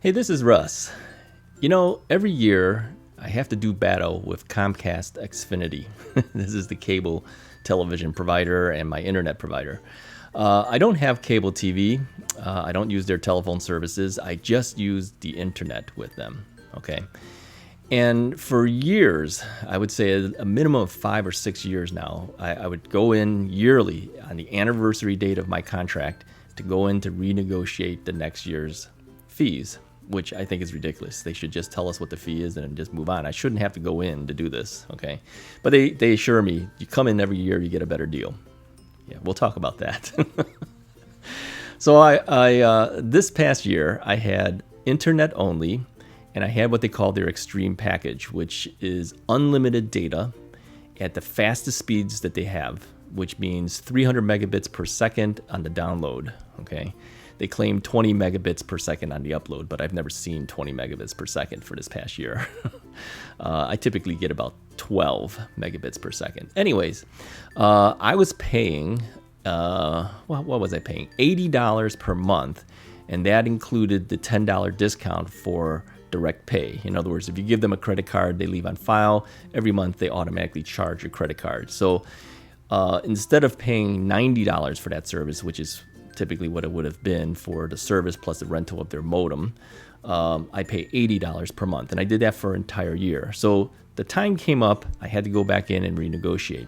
Hey, this is Russ. Every year I have to do battle with Comcast Xfinity. This is the cable television provider and my internet provider. I don't have cable TV. I don't use their telephone services. I just use the internet with them. Okay. And for years, I would say a minimum of 5 or 6 years now, I would go in yearly on the anniversary date of my contract to go in to renegotiate the next year's fees, which I think is ridiculous. They should just tell us what the fee is and then just move on. I shouldn't have to go in to do this, okay? But they assure me, you come in every year, you get a better deal. Yeah, we'll talk about that. So I this past year, I had internet only, and I had what they call their extreme package, which is unlimited data at the fastest speeds that they have, which means 300 megabits per second on the download, okay? They claim 20 megabits per second on the upload, but I've never seen 20 megabits per second for this past year. I typically get about 12 megabits per second. Anyways, I was paying, what was I paying? $80 per month, and that included the $10 discount for direct pay. In other words, if you give them a credit card they leave on file, every month they automatically charge your credit card. So instead of paying $90 for that service, which is typically what it would have been for the service plus the rental of their modem, I pay $80 per month. And I did that for an entire year. So the time came up, I had to go back in and renegotiate.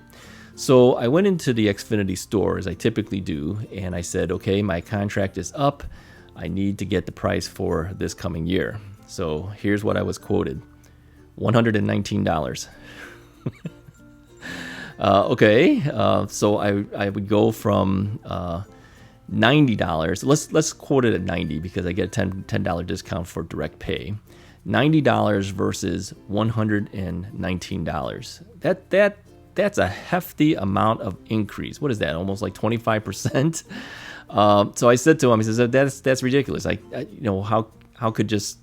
So I went into the Xfinity store, as I typically do, and I said, okay, my contract is up. I need to get the price for this coming year. So here's what I was quoted, $119. Okay, so I would go from $90. Let's quote it at $90 because I get a $10 discount for direct pay. $90 versus $119. That's a hefty amount of increase. What is that? Almost like 25%. So I said to him, he says, that's ridiculous. How could just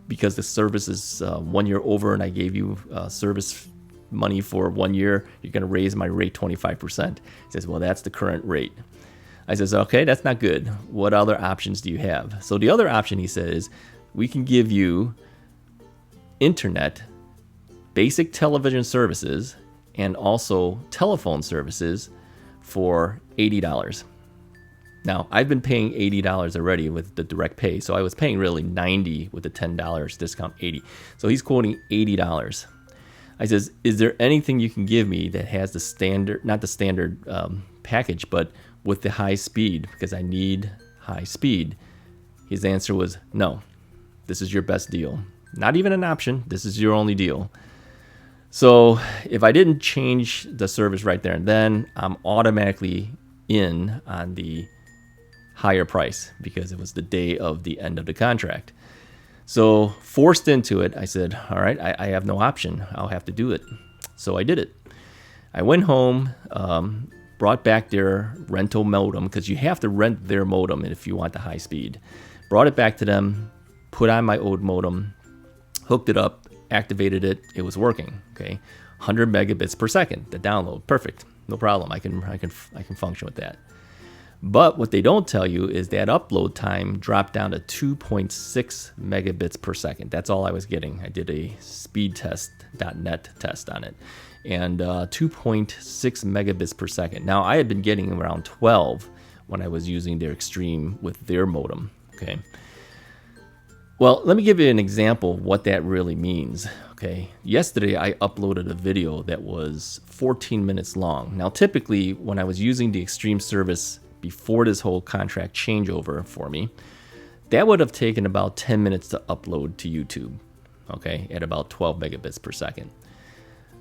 because the service is 1 year over and I gave you service money for 1 year, you're going to raise my rate 25%. He says, well, that's the current rate. I says, okay, that's not good. What other options do you have? So the other option, he says, we can give you internet, basic television services, and also telephone services for $80. Now, I've been paying $80 already with the direct pay, so I was paying really $90 with the $10 discount, $80. So he's quoting $80. I says, is there anything you can give me that has the standard, not the standard package, but with the high speed, because I need high speed? His answer was, no, this is your best deal. Not even an option, this is your only deal. So if I didn't change the service right there and then, I'm automatically in on the higher price because it was the day of the end of the contract. So forced into it, I said, all right, I have no option. I'll have to do it. So I did it. I went home, brought back their rental modem because you have to rent their modem if you want the high speed. Brought it back to them, put on my old modem, hooked it up, activated it. It was working. Okay, 100 megabits per second. The download, perfect, no problem. I can function with that. But what they don't tell you is that upload time dropped down to 2.6 megabits per second. That's all I was getting. I did a speedtest.net test on it. And 2.6 megabits per second. Now, I had been getting around 12 when I was using their Extreme with their modem. Okay. Well, let me give you an example of what that really means. Okay. Yesterday, I uploaded a video that was 14 minutes long. Now, typically, when I was using the Extreme service before this whole contract changeover for me, that would have taken about 10 minutes to upload to YouTube, okay, at about 12 megabits per second.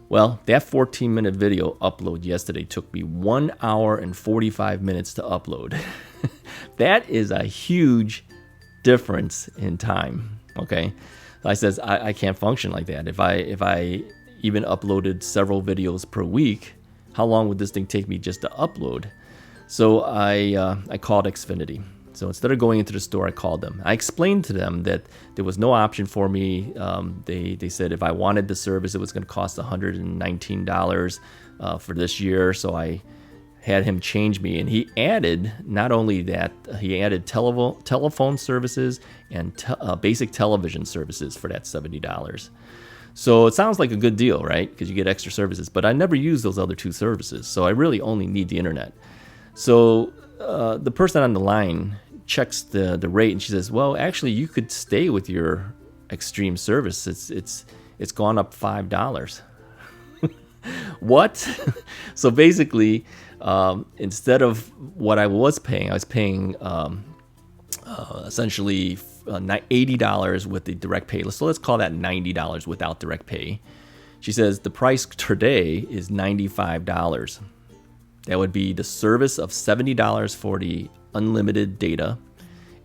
Well, that 14-minute video upload yesterday took me 1 hour and 45 minutes to upload. That is a huge difference in time, okay? I says, I can't function like that. If I even uploaded several videos per week, how long would this thing take me just to upload? So I called Xfinity. So instead of going into the store, I called them. I explained to them that there was no option for me. They said if I wanted the service, it was going to cost $119 for this year. So I had him change me, and he added, not only that, he added telephone services and basic television services for that $70. So it sounds like a good deal, right? Because you get extra services, but I never use those other two services, so I really only need the internet. So the person on the line checks the rate, and she says, well, actually, you could stay with your extreme service. It's gone up $5. What? So basically, instead of what I was paying essentially $80 with the direct pay. So let's call that $90 without direct pay. She says the price today is $95. That would be the service of $70 for the unlimited data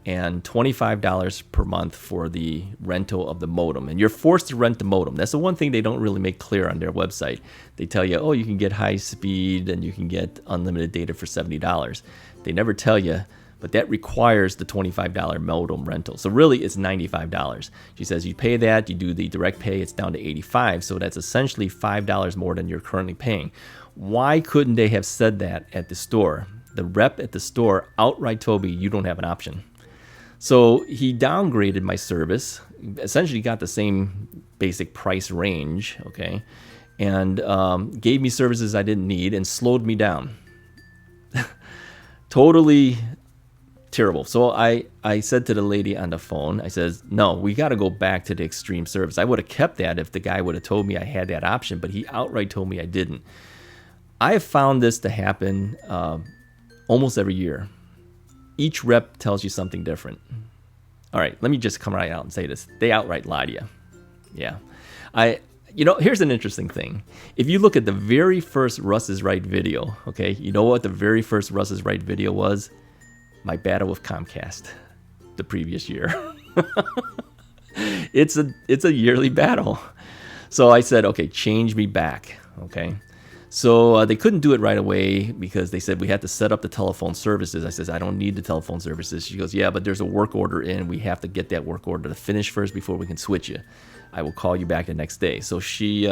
and $25 per month for the rental of the modem. And you're forced to rent the modem. That's the one thing they don't really make clear on their website. They tell you, oh, you can get high speed and you can get unlimited data for $70. They never tell you, but that requires the $25 modem rental. So really it's $95. She says you pay that, you do the direct pay, it's down to $85. So that's essentially $5 more than you're currently paying. Why couldn't they have said that at the store? The rep at the store outright told me you don't have an option. So he downgraded my service, essentially got the same basic price range, okay, and gave me services I didn't need and slowed me down. Totally terrible. So I said to the lady on the phone, I says, no, we got to go back to the extreme service. I would have kept that if the guy would have told me I had that option, but he outright told me I didn't. I have found this to happen almost every year. Each rep tells you something different. All right, let me just come right out and say this. They outright lie to you. Yeah. Here's an interesting thing. If you look at the very first Russ is Right video, okay, you know what the very first Russ is Right video was? My battle with Comcast the previous year. It's a yearly battle. So I said, okay, change me back, okay? So they couldn't do it right away because they said we had to set up the telephone services. I says, I don't need the telephone services. She goes, yeah, but there's a work order in. We have to get that work order to finish first before we can switch you. I will call you back the next day. So she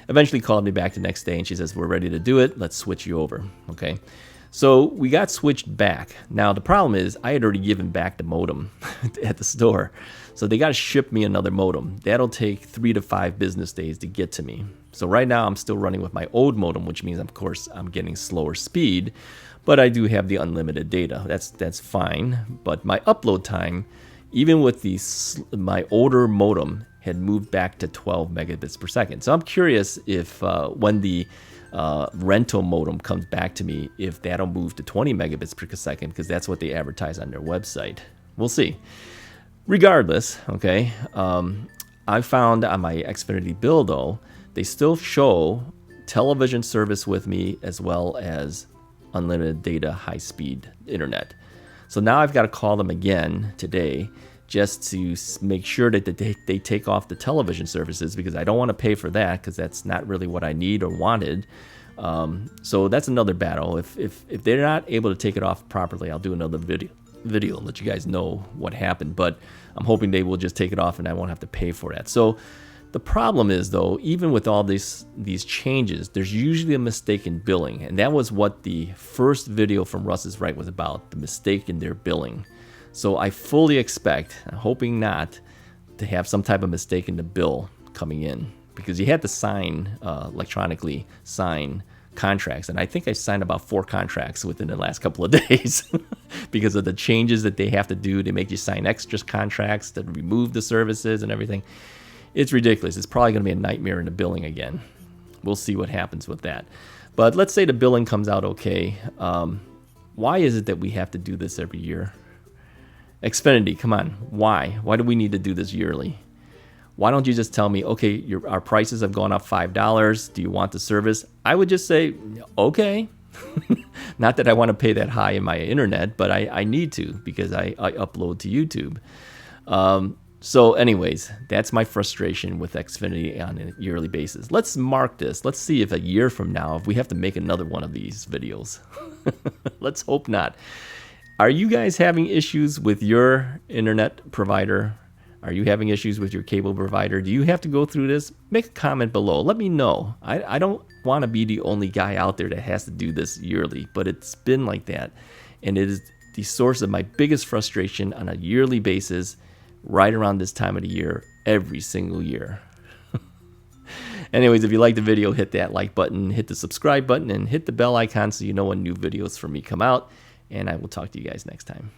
eventually called me back the next day, and she says, we're ready to do it. Let's switch you over, okay? So we got switched back. Now, the problem is I had already given back the modem at the store. So they got to ship me another modem. That'll take 3 to 5 business days to get to me. So right now I'm still running with my old modem, which means, of course, I'm getting slower speed. But I do have the unlimited data. That's fine. But my upload time, even with my older modem, had moved back to 12 megabits per second. So I'm curious if when the rental modem comes back to me, if that'll move to 20 megabits per second, because that's what they advertise on their website. We'll see. Regardless, okay, I found on my Xfinity bill, though, they still show television service with me as well as unlimited data, high-speed internet. So now I've got to call them again today just to make sure that they take off the television services, because I don't want to pay for that because that's not really what I need or wanted. So that's another battle. If they're not able to take it off properly, I'll do another video and let you guys know what happened. But I'm hoping they will just take it off and I won't have to pay for that. So the problem is, though, even with all these changes, there's usually a mistake in billing. And that was what the first video from Russ is Right was about, the mistake in their billing. So I fully expect, I'm hoping not, to have some type of mistake in the bill coming in, because you had to electronically sign contracts. And I think I signed about 4 contracts within the last couple of days because of the changes that they have to do. They make you sign extra contracts to remove the services and everything. It's ridiculous. It's probably going to be a nightmare in the billing again. We'll see what happens with that. But let's say the billing comes out okay. Why is it that we have to do this every year? Xfinity, come on. Why? Why do we need to do this yearly? Why don't you just tell me, okay, our prices have gone up $5. Do you want the service? I would just say, okay. Not that I want to pay that high in my internet, but I need to because I upload to YouTube. So anyways, that's my frustration with Xfinity on a yearly basis. Let's mark this. Let's see if a year from now, if we have to make another one of these videos. Let's hope not. Are you guys having issues with your internet provider? Are you having issues with your cable provider? Do you have to go through this? Make a comment below. Let me know. I don't want to be the only guy out there that has to do this yearly, but it's been like that. And it is the source of my biggest frustration on a yearly basis right around this time of the year, every single year. Anyways, if you like the video, hit that like button, hit the subscribe button, and hit the bell icon so you know when new videos from me come out. And I will talk to you guys next time.